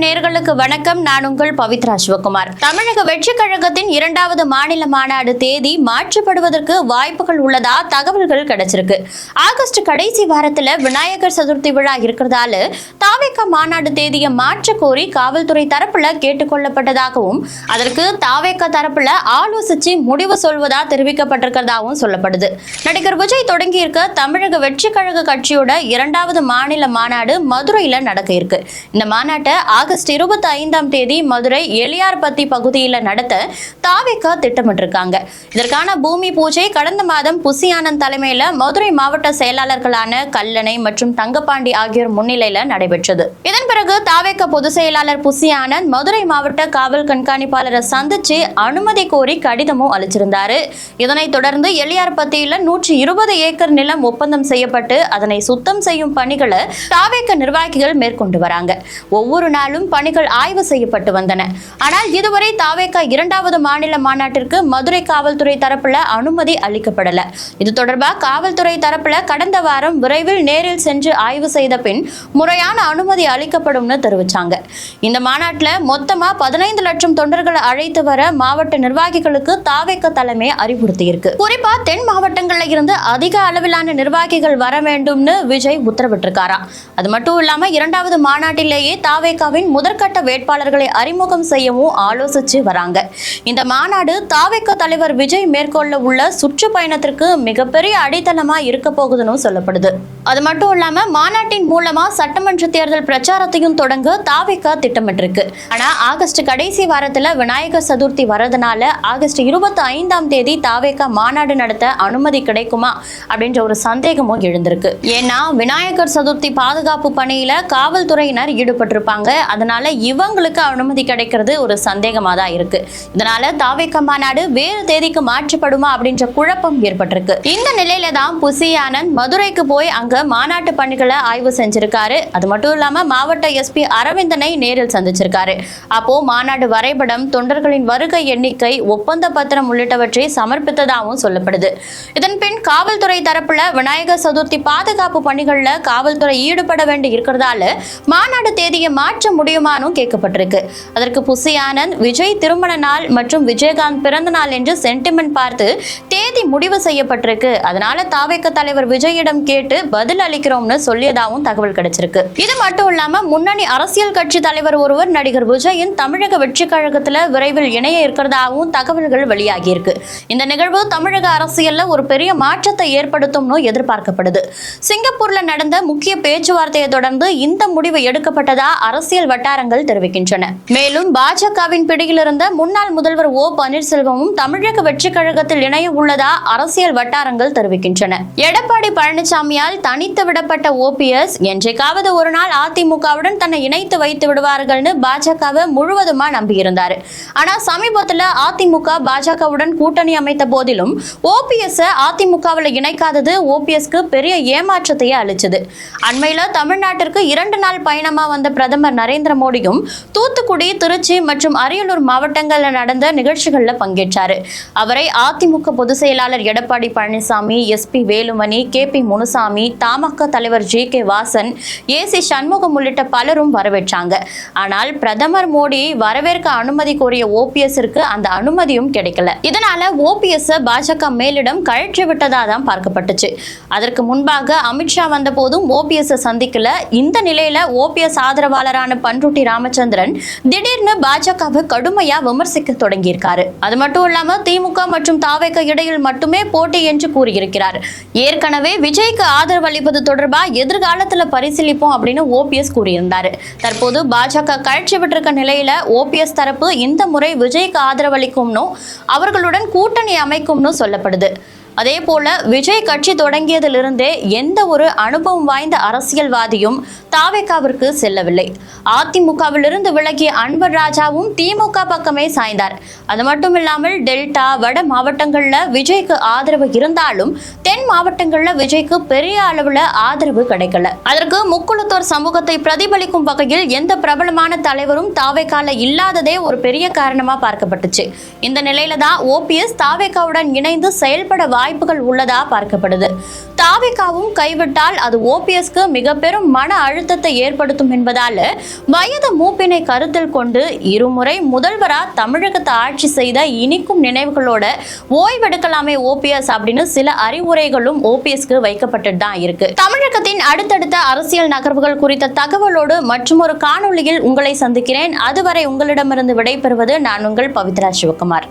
நேயர்களுக்கு வணக்கம். நான் உங்கள் பவித்ரா சிவகுமார். தமிழக வெற்றிக் கழகத்தின் 2வது மாநில மாநாடு தேதி மாற்றப்படுவதற்கு வாய்ப்புகள் உள்ளதா தகவல்கள் கிடைச்சிருக்கு. ஆகஸ்ட் கடைசி வாரத்துல விநாயகர் சதுர்த்தி விழா இருக்கிறதால தாவேகா மாநாடு தேதியை மாற்ற கோரி காவல்துறை தரப்புல கேட்டுக்கொள்ளப்பட்டதாகவும் அதற்கு தாவேகா தரப்புல ஆலோசிச்சு முடிவு சொல்வதா தெரிவிக்கப்பட்டிருக்கிறதாகவும் சொல்லப்படுது. நடிகர் விஜய் தொடங்கி இருக்க தமிழக வெற்றிக் கழக கட்சியோட 2வது மாநில மாநாடு மதுரையில நடக்க இருக்கு. இந்த மாநாட்டை ஆகஸ்ட் 25ஆம் தேதி மதுரை எளியார்பத்தி பகுதியில் நடத்த தாவேகா திட்டமிட்டிருக்காங்க. இதற்கான பூமி பூஜை கடந்த மாதம் புசி ஆனந்த் தலைமையில மதுரை மாவட்ட செயலாளர்களான கல்லணை மற்றும் தங்கப்பாண்டி ஆகியோர் முன்னிலையில நடைபெற்றது. இதன் பிறகு தாவேகா பொதுச் செயலாளர் புசி ஆனந்த் மதுரை மாவட்ட காவல் கண்காணிப்பாளரை சந்திச்சு அனுமதி கோரி கடிதமும் அளிச்சிருந்தாரு. இதனைத் தொடர்ந்து எளியார்பத்தியில 120 ஏக்கர் நிலம் ஒப்பந்தம் செய்யப்பட்டு அதனை சுத்தம் செய்யும் பணிகளை தாவேகா நிர்வாகிகள் மேற்கொண்டு வராங்க. ஒவ்வொரு நாளும் பணிகள் ஆய்வு செய்யப்பட்டு வந்தன. ஆனால் இதுவரை தாவேகா 2வது மாநில மாநாட்டிற்கு மதுரை காவல்துறை தரப்புல அனுமதி அளிக்கப்படல. இது தொடர்பாக காவல்துறை தரப்புல கடந்த வாரம் விரைவில் நேரில் சென்று ஆய்வு செய்த பின் முறையான அனுமதி அளிக்கப்படும் தெரிவிச்சாங்க. இந்த மாநாட்டில் மொத்தமா 15 லட்சம் தொண்டர்களை அழைத்து வர மாவட்ட நிர்வாகிகளுக்கு தாவேகா தலைமை அறிவுறுத்தியிருக்கு. குறிப்பா தென் மாவட்டங்களில் இருந்து அதிக அளவிலான நிர்வாகிகள் வர வேண்டும்னு விஜய் உத்தரவிட்டிருக்காரா. அது மட்டும் இல்லாம 2வது மாநாட்டிலேயே தாவேகாவின் முதற்கட்ட வேட்பாளர்களை அறிமுகம் செய்யவும் ஆலோசிச்சு வராங்க. இந்த மாநாடு தாவேகா தலைவர் விஜய் மேற்கொள்ள உள்ள சுற்றுப்பயணத்திற்கு மிகப்பெரிய அடித்தளமா இருக்க போகுதுன்னு சொல்லப்படுது. அது மட்டும் இல்லாம மாநாட்டின் மூலமா சட்டமன்ற தேர்தல் பிரச்சாரத்தையும் தொடங்க தாவேகா திட்டமிட்டிருக்கு. ஆனா ஆகஸ்ட் கடைசி வாரத்துல விநாயகர் சதுர்த்தி வரதுனால ஆகஸ்ட் 25ஆம் தேதி தாவேகா மாநாடு நடத்த அனுமதி கிடைக்குமா அப்படின்ற ஒரு சந்தேகமும் எழுந்திருக்கு. ஏன்னா விநாயகர் சதுர்த்தி பாதுகாப்பு பணியில காவல்துறையினர் ஈடுபட்டிருப்பாங்க. அதனால இவங்களுக்கு அனுமதி கிடைக்கிறது ஒரு சந்தேகமா தான் இருக்கு. இதனால தாவேகா மாநாடு வேறு தேதிக்கு மாற்றப்படுமா அப்படின்ற குழப்பம் ஏற்பட்டிருக்கு. இந்த நிலையில தான் புசி ஆனந்த் மதுரைக்கு போய் அங்க மாநாட்டு பணிகளை ஆய்வு செஞ்சிருக்காரு. அது மட்டும் இல்லாம மாவட்ட எஸ்பி அரவிந்தனை நேரில் சந்திச்சிருக்காரு. அப்போ மாநாடு வரைபடம், தொண்டர்களின் வருகை எண்ணிக்கை, ஒப்பந்த பத்திரம் உள்ளிட்டவற்றை சமர்ப்பித்ததாகவும் சொல்லப்படுது. இதன் பின் காவல்துறை தரப்புல விநாயகர் சதுர்த்தி பாதுகாப்பு பணிகள்ல காவல்துறை ஈடுபட வேண்டி இருக்கிறதால மாநாடு தேதியை மாற்ற முடியுமானும் கேட்கப்பட்டிருக்கு. அதற்கு புசி ஆனந்த் விஜய் திருமண நாள் மற்றும் விஜயகாந்த் பிறந்த நாள் என்று சென்டிமெண்ட் பார்த்து தேதி முடிவு செய்யப்பட்டிருக்கு. அதனால தாவேகா தலைவர் விஜயிடம் கேட்டு பதில் அளிக்கிறோம்னு சொல்லியதாகவும் தகவல் கிடைச்சிருக்கு. இது மட்டும் இல்லாம முன்னணி அரசியல் கட்சி தலைவர் ஒருவர் நடிகர் விஜயின் தமிழக வெற்றிக் கழகத்துல விரைவில் இணைய இருக்கிறதாகவும் தகவல்கள் வெளியாகி இருக்கு. இந்த நிகழ்வு தமிழக அரசியல்ல ஒரு பெரிய மாற்றத்தை ஏற்படுத்தும்னு எதிர்பார்க்கப்படுது. சிங்கப்பூர்ல நடந்த முக்கிய பேச்சுவார்த்தையை தொடர்ந்து இந்த முடிவு எடுக்கப்பட்டதா அரசியல் வட்டாரங்கள் தெரிவிக்கின்றன. மேலும் பாஜகவின் பிடியில் இருந்த முன்னாள் முதல்வர் ஓ பன்னீர்செல்வமும் தமிழக வெற்றிக் கழகத்தில் இணைய உள்ளதா அரசியல் வட்டாரங்கள் தெரிவிக்கின்றன. எடப்பாடி பழனிசாமியால் தனித்து விடப்பட்ட ஓபிஎஸ் என்றைக்காவது ஒரு நாள் அதிமுகவுடன் தன்னை இணைத்து வைத்து விடுவார்கள்னு பாஜகவை முழுவதுமா நம்பியிருந்தார். ஆனா சமீபத்தில் அதிமுக பாஜகவுடன் கூட்டணி அமைத்த போதிலும் ஓபிஎஸ் அதிமுகவில் இணைக்காதது ஓபிஎஸ்க்கு பெரிய ஏமாற்றத்தையே அளிச்சது. அண்மையில தமிழ்நாட்டிற்கு 2 நாள் பயணமா வந்த பிரதமர் நரேந்திர மோடியும் தூத்துக்குடி, திருச்சி மற்றும் அரியலூர் மாவட்டங்களில் நடந்த நிகழ்ச்சிகளில் பங்கேற்றார். அவரை அதிமுக பொதுச் செயலாளர் எடப்பாடி பழனிசாமி, எஸ்பி வேலுமணி, KP முனுசாமி, தமாக தலைவர் JK வாசன், AC சண்முகம் உள்ளிட்ட பலரும் வரவேற்றாங்க. ஆனால் பிரதமர் மோடி வரவேற்க அனுமதி கோரிய ஓபிஎஸ்க்கு அந்த அனுமதியும் கிடைக்கல. இதனால ஓபிஎஸ் பாஜக மேலிடம் கழற்றி விட்டதா தான் பார்க்கப்பட்டுச்சு. அதற்கு முன்பாக அமித்ஷா வந்த போதும் ஓபிஎஸ் சந்திக்கல. இந்த நிலையில ஓபிஎஸ் ஆதரவாளரான பண்ருட்டி ராமச்சந்திரன் திடீர்னு பாஜகவை கடுமையா விமர்சிக்க தொடங்கியிருக்காரு. அது மட்டும் இல்லாம திமுக மற்றும் தாவேகா இடையில் மட்டுமே போட்டி என்று கூறியிருக்கிறார். ஏற்கனவே விஜய்க்கு ஆதரவு அளிப்பது தொடர்பா எதிர்காலத்துல பரிசீலிப்போம் அப்படின்னு ஓபிஎஸ் கூறியிருந்தாரு. தற்போது பாஜக கழற்றி விட்டிருக்க நிலையில ஓபிஎஸ் தரப்பு இந்த முறை விஜய்க்கு ஆதரவளிக்கும்னு அவர்களுடன் கூட்டணி அமைக்கும்னு சொல்லப்படுது. அதே போல விஜய் கட்சி தொடங்கியதிலிருந்தே எந்த ஒரு அனுபவம் வாய்ந்த அரசியல்வாதியும் தாவேகாவிற்கு செல்லவில்லை. அதிமுகவிலிருந்து விலகிய அன்பர் ராஜாவும் திமுக பக்கமே சாய்ந்தார். அது மட்டும் இல்லாமல் டெல்டா, வட மாவட்டங்கள்ல விஜய்க்கு ஆதரவு இருந்தாலும் தென் மாவட்டங்கள்ல விஜய்க்கு பெரிய அளவுல ஆதரவு கிடைக்கல. அதற்கு முக்குளத்தோர் சமூகத்தை பிரதிபலிக்கும் வகையில் எந்த பிரபலமான தலைவரும் தாவேகால இல்லாததே ஒரு பெரிய காரணமா பார்க்கப்பட்டுச்சு. இந்த நிலையில தான் ஓபிஎஸ் தாவேகாவுடன் இணைந்து செயல்பட வாய்ப்புகள் உள்ளதா பார்க்கப்படுது. தாவேகாவும் கைவிட்டால் அது ஓபிஎஸ்க்கு மிக பெரும் மன அழுத்தத்தை ஏற்படுத்தும் என்பதால வயது மூப்பினை கருத்தில் கொண்டு இருமுறை முதல்வரா தமிழகத்தை ஆட்சி செய்த இனிக்கும் நினைவுகளோட ஓய்வெடுக்கலாமே ஓபிஎஸ் அப்படின்னு சில அறிவுரைகளும் ஓபிஎஸ்க்கு வைக்கப்பட்டு தான் இருக்கு. தமிழகத்தின் அடுத்தடுத்த அரசியல் நகர்வுகள் குறித்த தகவலோடு மற்றொரு காணொளியில் உங்களை சந்திக்கிறேன். அதுவரை உங்களிடமிருந்து விடைபெறுவது நான் உங்கள் பவித்ரா சிவகுமார்.